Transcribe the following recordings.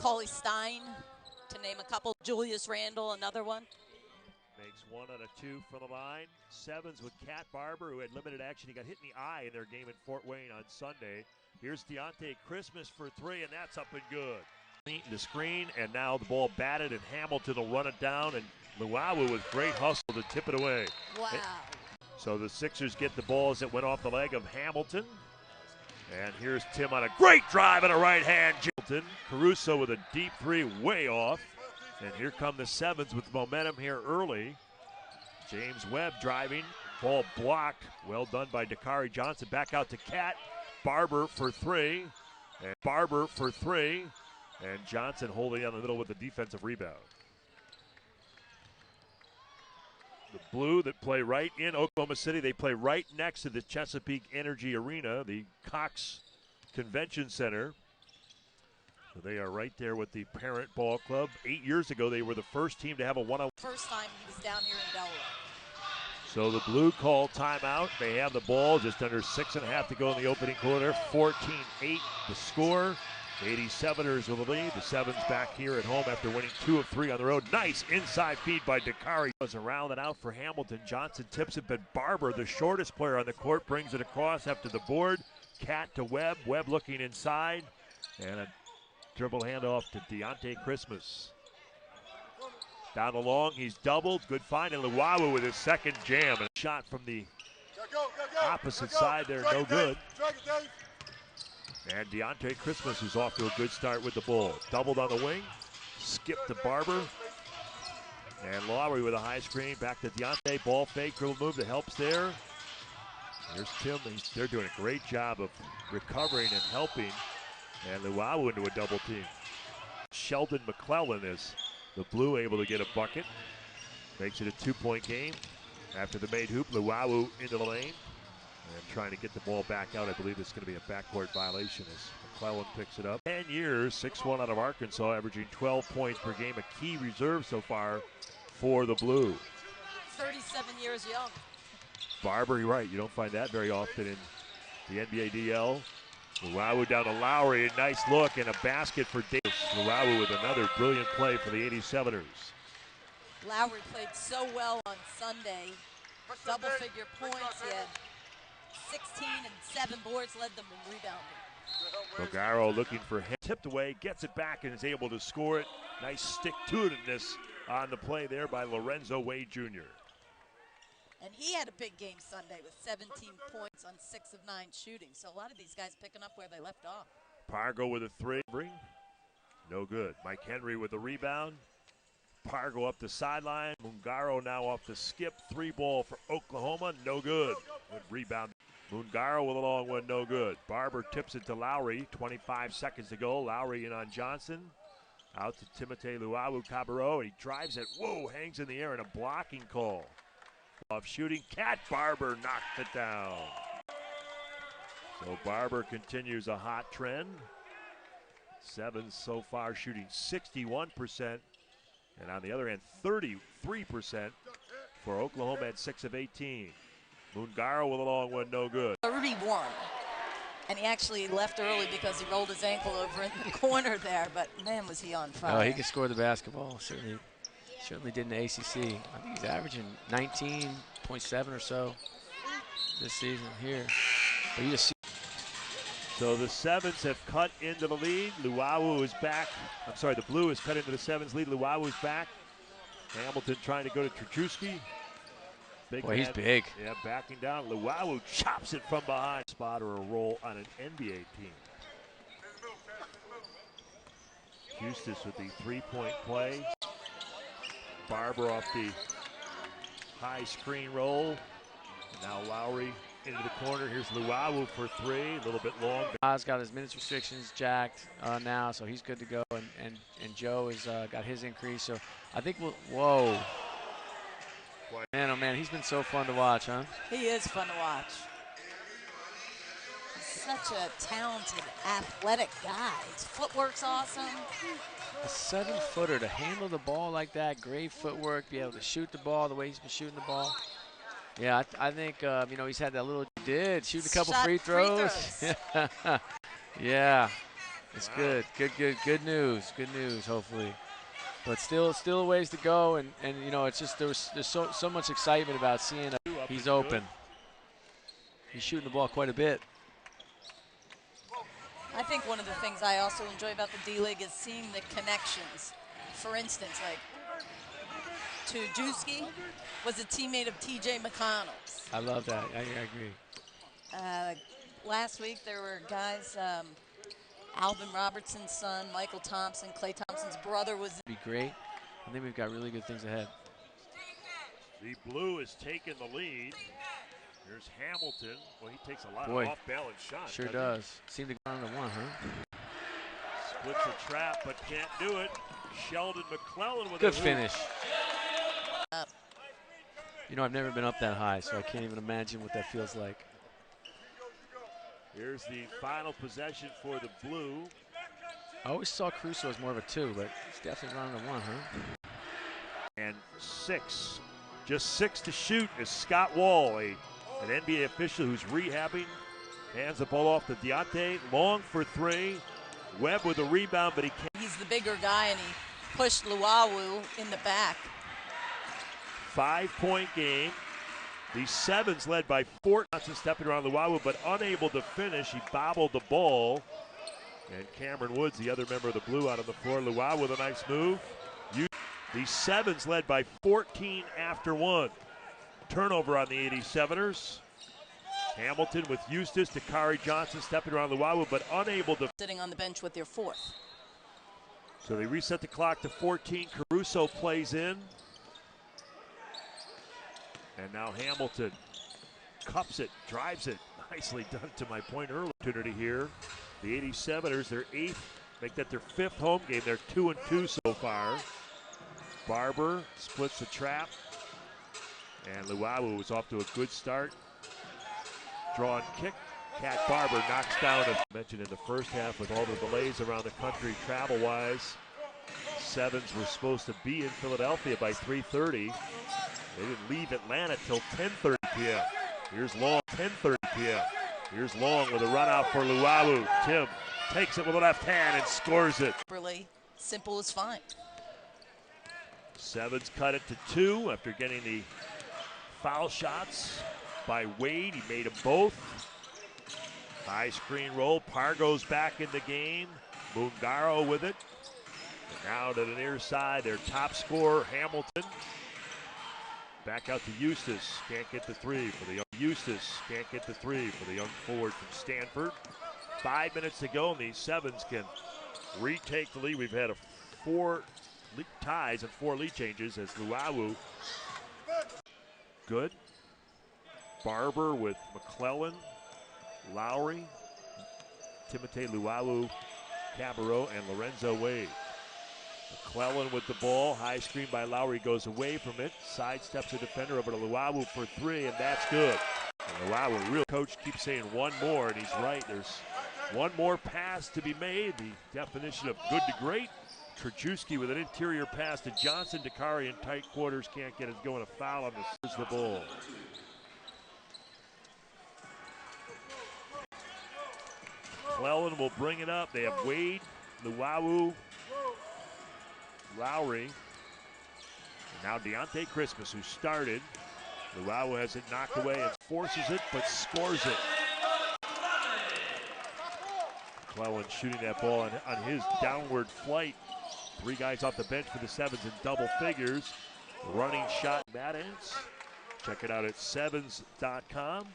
Macaulay Stein, to name a couple. Julius Randle, another one. Makes 1 out of 2 from the line. Sevens with Cat Barber, who had limited action. He got hit in the eye in their game in Fort Wayne on Sunday. Here's Deontay Christmas for 3, and that's up and good. The screen, and now the ball batted, and Hamilton will run it down, and LUWAWU with great hustle to tip it away. Wow. So the Sixers get the ball as it went off the leg of Hamilton. And here's Tim on a great drive and a right hand. Hamilton, Caruso with a deep 3 way off. And here come the Sevens with momentum here early. James Webb driving, ball blocked. Well done by Dakari Johnson. Back out to Cat. Barber for 3. And Barber for 3. And Johnson holding on the middle with the defensive rebound. The Blue that play right in Oklahoma City. They play right next to the Chesapeake Energy Arena, the Cox Convention Center. So they are right there with the parent ball club. 8 years ago, they were the first team to have a one-on-one. First time he was down here in Delaware. So the Blue call timeout. They have the ball, just under 6.5 to go in the opening quarter. 14-8 the score. 87ers with the lead. The Sevens back here at home after winning 2 of 3 on the road. Nice inside feed by Dakari. Was around and out for Hamilton. Johnson tips it, but Barber, the shortest player on the court, brings it across after the board. Cat to Webb. Webb looking inside. And a dribble handoff to Deontay Christmas. Down the long, he's doubled. Good find, and LUWAWU with his second jam. And a shot from the opposite side there, no good. And Deontay Christmas is off to a good start with the ball. Doubled on the wing, skipped to Barber. And Lowry with a high screen, back to Deontay. Ball fake, dribble move, the help's there. Here's Tim. They're doing a great job of recovering and helping. And LUWAWU into a double team. Sheldon McClellan is the Blue able to get a bucket. Makes it a 2-point game. After the made hoop, LUWAWU into the lane. And trying to get the ball back out. I believe it's going to be a backcourt violation as McClellan picks it up. 10 years, 6-1 out of Arkansas, averaging 12 points per game. A key reserve so far for the Blue. 37 years young. Barber, you're right. You don't find that very often in the NBA DL. LUWAWU down to Lowry, a nice look and a basket for Davis. LUWAWU with another brilliant play for the 87ers. Lowry played so well on Sunday. Double-figure points. He had 16 and 7 boards, led them in rebounding. Bogaro looking for him. Tipped away, gets it back, and is able to score it. Nice stick-to-itiveness on the play there by Lorenzo Wade Jr. And he had a big game Sunday with 17 points on 6 of 9 shooting. So a lot of these guys picking up where they left off. Pargo with a 3. No good. Mike Henry with the rebound. Pargo up the sideline. Mungaro now off the skip. 3 ball for Oklahoma. No good. Good rebound. Mungaro with a long one. No good. Barber tips it to Lowry. 25 seconds to go. Lowry in on Johnson. Out to Timothé LUWAWU Cabarro. He drives it. Whoa, hangs in the air and a blocking call. Off shooting, Cat Barber knocked it down. So Barber continues a hot trend. Sevens so far shooting 61%. And on the other hand, 33% for Oklahoma at 6 of 18. Mungaro with a long one, no good. 31. And he actually left early because he rolled his ankle over in the corner there. But man, was he on fire. Oh, he can score the basketball, certainly. Certainly did in the ACC. I think he's averaging 19.7 or so this season here. But you just see. So the Sevens have cut into the lead. LUWAWU is back. I'm sorry, the Blue has cut into the Sevens lead. LUWAWU is back. Hamilton trying to go to Trachewski. Boy, he's big. Yeah, backing down. LUWAWU chops it from behind. Spot or a roll on an NBA team. Eustis with the 3-point play. Barber off the high screen roll. And now Lowry into the corner. Here's LUWAWU for 3, a little bit long. He's got his minutes restrictions jacked now, so he's good to go. And Joe has got his increase. So I think we'll, whoa. Man, oh man, he's been so fun to watch, huh? He is fun to watch. He's such a talented, athletic guy. His footwork's awesome. A 7-footer to handle the ball like that, great footwork, be able to shoot the ball the way he's been shooting the ball. Yeah, I think, you know, he's had that little, shoot a couple free throws. Yeah. It's good. Good news. Good news, hopefully. But still a ways to go, and you know, it's just there's so much excitement about seeing he's open. He's shooting the ball quite a bit. I think one of the things I also enjoy about the D-League is seeing the connections. For instance, like Tujewski was a teammate of T.J. McConnell's. I love that. I agree. Last week there were guys, Alvin Robertson's son, Michael Thompson, Klay Thompson's brother was. Be great. I think we've got really good things ahead. The blue is taking the lead. Here's Hamilton. Well, he takes a lot Boy, of off-balance shots. Sure does. Seemed to go on the one, huh? Splits a trap, but can't do it. Sheldon McClellan with good a finish. You know, I've never been up that high, so I can't even imagine what that feels like. Here's the final possession for the blue. I always saw Caruso as more of a 2, but he's definitely running a 1, huh? And 6. Just 6 to shoot is Scott Wall, an NBA official who's rehabbing. Hands the ball off to Deontay. Long for 3. Webb with a rebound, but he can't. He's the bigger guy, and he pushed LUWAWU in the back. 5-point game. The Sevens led by 4. Johnson stepping around LUWAWU, but unable to finish. He bobbled the ball. And Cameron Woods, the other member of the blue, out on the floor. LUWAWU with a nice move. The Sevens led by 14 after 1. Turnover on the 87ers. Hamilton with Eustace, Dakari Johnson stepping around LUWAWU, but unable to. Sitting on the bench with their 4th. So they reset the clock to 14. Caruso plays in. And now Hamilton cups it, drives it. Nicely done to my point earlier. Opportunity here. The 87ers, their 8th, make that their 5th home game. They're 2-2 so far. Barber splits the trap. And LUWAWU was off to a good start. Draw and kick. Cat Barber knocks down, as mentioned in the first half, with all the delays around the country travel-wise. Sevens were supposed to be in Philadelphia by 3:30. They didn't leave Atlanta till 10:30 p.m. Here's Long, 10:30 p.m. Here's Long with a run out for LUWAWU. Tim takes it with the left hand and scores it. Really simple as fine. Sevens cut it to 2 after getting the foul shots by Wade. He made them both. High screen roll. Pargo's back in the game. Mungaro with it. And now to the near side, their top scorer, Hamilton. Back out to Eustace. Can't get the 3 for the young Eustace. Can't get the 3 for the young forward from Stanford. 5 minutes to go, and these Sevens can retake the lead. We've had 4 ties and 4 lead changes as LUWAWU. Good. Barber with McClellan, Lowry, Timotei LUWAWU, Cabarro, and Lorenzo Wade. McClellan with the ball. High screen by Lowry goes away from it. Sidesteps a defender over to LUWAWU for 3, and that's good. And LUWAWU, real coach, keeps saying one more, and he's right. There's one more pass to be made. The definition of good to great. Tujewski with an interior pass to Johnson. Dakari in tight quarters can't get it going. A foul on the ball. McClellan will bring it up. They have Wade, LUWAWU, Lowry. And now Deontay Christmas, who started. LUWAWU has it knocked away and forces it, but scores it. McClellan shooting that ball on his downward flight. 3 guys off the bench for the Sevens in double figures. Running shot, Matt Ince. Check it out at sevens.com.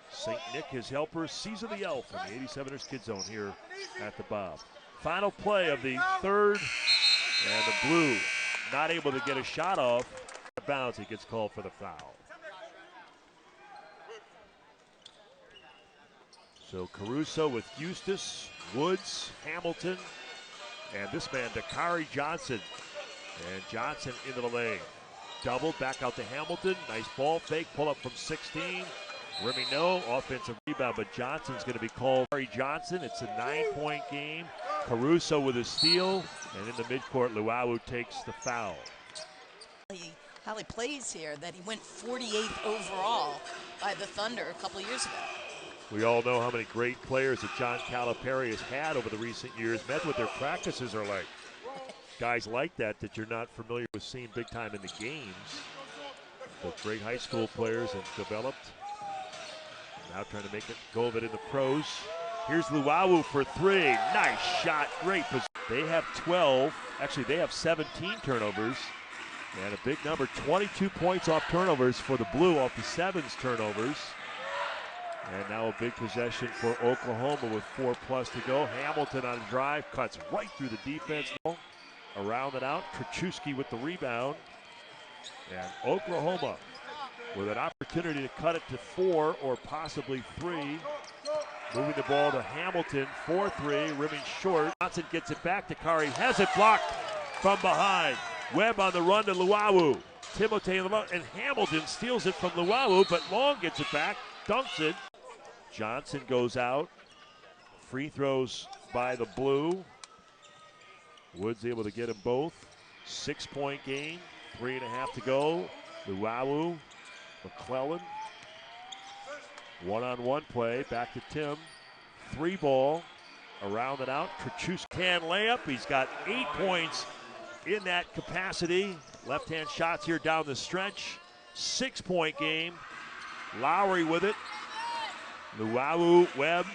St. Nick, his helper, Caesar the Elf in the 87ers Kid Zone here at the Bob. Final play of the 3rd, and the blue not able to get a shot off. Bounce, he gets called for the foul. So Caruso with Eustace, Woods, Hamilton, and this man, Dakari Johnson. And Johnson into the lane. Double, back out to Hamilton. Nice ball fake, pull up from 16. Rimming no, offensive rebound, but Johnson's going to be called. Dakari Johnson, it's a 9-point game. Caruso with a steal, and in the midcourt, LUWAWU takes the foul. How he plays here, that he went 48th overall by the Thunder a couple of years ago. We all know how many great players that John Calipari has had over the recent years. That's what their practices are like. Guys like that you're not familiar with seeing big time in the games. But great high school players have developed. Now trying to make it go of it in the pros. Here's LUWAWU for three. Nice shot. Great position. They have 12. Actually, they have 17 turnovers. And a big number, 22 points off turnovers for the Blue off the Sevens turnovers. And now a big possession for Oklahoma with 4+ to go. Hamilton on a drive, cuts right through the defense. Around and out, Krzyzewski with the rebound. And Oklahoma with an opportunity to cut it to 4 or possibly 3. Moving the ball to Hamilton, 4-3, rimming short. Johnson gets it back to Kari, has it blocked from behind. Webb on the run to LUWAWU. Timotei and Hamilton steals it from LUWAWU, but Long gets it back, dunks it. Johnson goes out. Free throws by the Blue. Woods able to get them both. 6-point game, 3.5 to go. LUWAWU, McClellan. One-on-one play, back to Tim. 3 ball, around and out. Krzyzewski can layup. He's got 8 points in that capacity. Left-hand shots here down the stretch. 6-point game. Lowry with it. LUWAWU, Webb,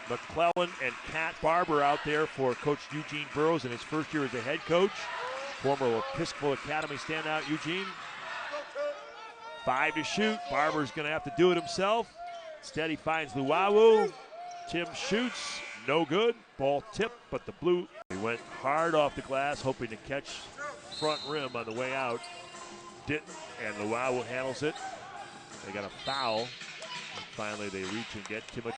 McClellan, and Cat Barber out there for Coach Eugene Burroughs in his first year as a head coach. Former Episcopal Academy standout Eugene. 5 to shoot. Barber's going to have to do it himself. Instead, he finds LUWAWU. Tim shoots. No good. Ball tipped, but the Blue, he went hard off the glass, hoping to catch front rim on the way out. Didn't, and LUWAWU handles it. They got a foul. And finally, they reach and get Timotei.